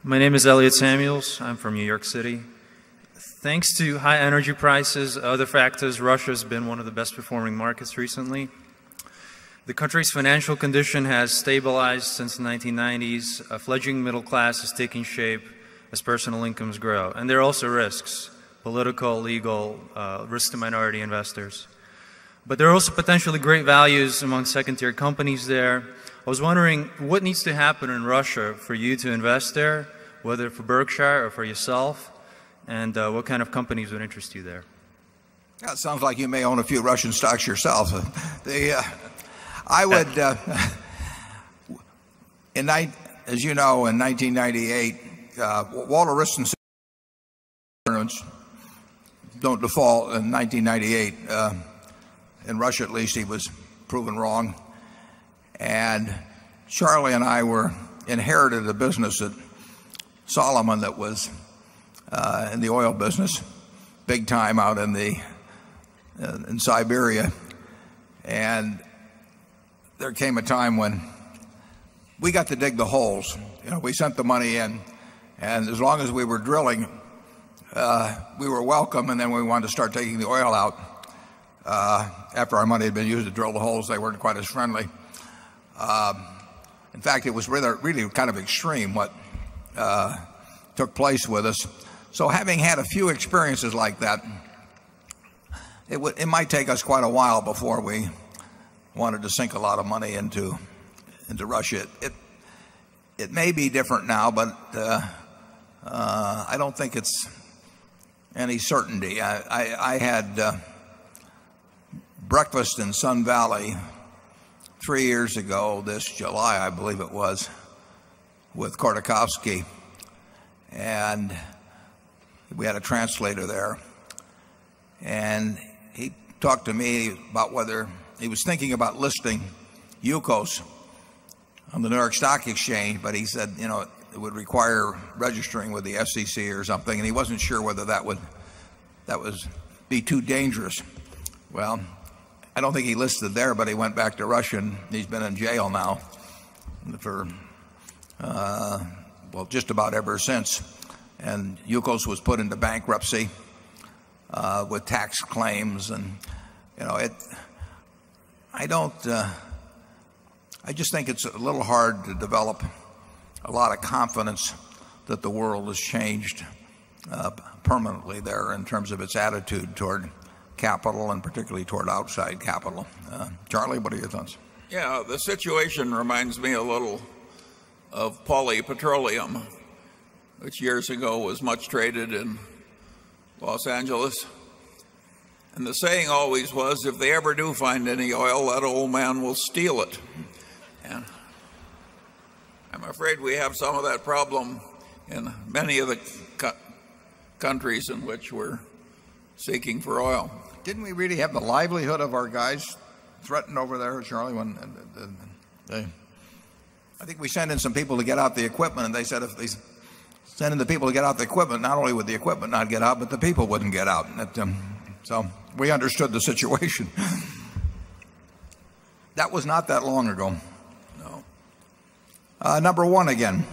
My name is Elliot Samuels. I'm from New York City. Thanks to high energy prices, other factors, Russia has been one of the best performing markets recently. The country's financial condition has stabilized since the 1990s. A fledgling middle class is taking shape as personal incomes grow. And there are also risks, political, legal, risks to minority investors. But there are also potentially great values among second-tier companies there. I was wondering what needs to happen in Russia for you to invest there, whether for Berkshire or for yourself, and what kind of companies would interest you there? Yeah, it sounds like you may own a few Russian stocks yourself. I would, as you know, in 1998, Walter Wriston's don't default in 1998. In Russia, at least, he was proven wrong. And Charlie and I inherited a business at Solomon that was in the oil business, big time out in Siberia. And there came a time when we got to dig the holes. We sent the money in, and as long as we were drilling, we were welcome. And then we wanted to start taking the oil out. After our money had been used to drill the holes, they weren't quite as friendly. In fact, it was really kind of extreme what took place with us. So having had a few experiences like that, it might take us quite a while before we wanted to sink a lot of money into Russia. It may be different now, but I don't think it's any certainty. I had breakfast in Sun Valley 3 years ago, this July, I believe it was, with Kordakovsky, and we had a translator there, and he talked to me about whether he was thinking about listing Yukos on the New York Stock Exchange, but he said, it would require registering with the SEC or something, and he wasn't sure whether that would be too dangerous. Well, I don't think he listed there, but he went back to Russia, and he's been in jail now for just about ever since. And Yukos was put into bankruptcy with tax claims, and I just think it's a little hard to develop a lot of confidence that the world has changed permanently there in terms of its attitude toward capital, and particularly toward outside capital. Charlie, what are your thoughts? Yeah, the situation reminds me a little of polypetroleum, which years ago was much traded in Los Angeles. And the saying always was, if they ever do find any oil, that old man will steal it. And I'm afraid we have some of that problem in many of the countries in which we're seeking for oil. Didn't we really have the livelihood of our guys threatened over there, Charlie? I think we sent in some people to get out the equipment, and they said if they sent in the people to get out the equipment, not only would the equipment not get out, but the people wouldn't get out. So we understood the situation. That was not that long ago. No. Number one again.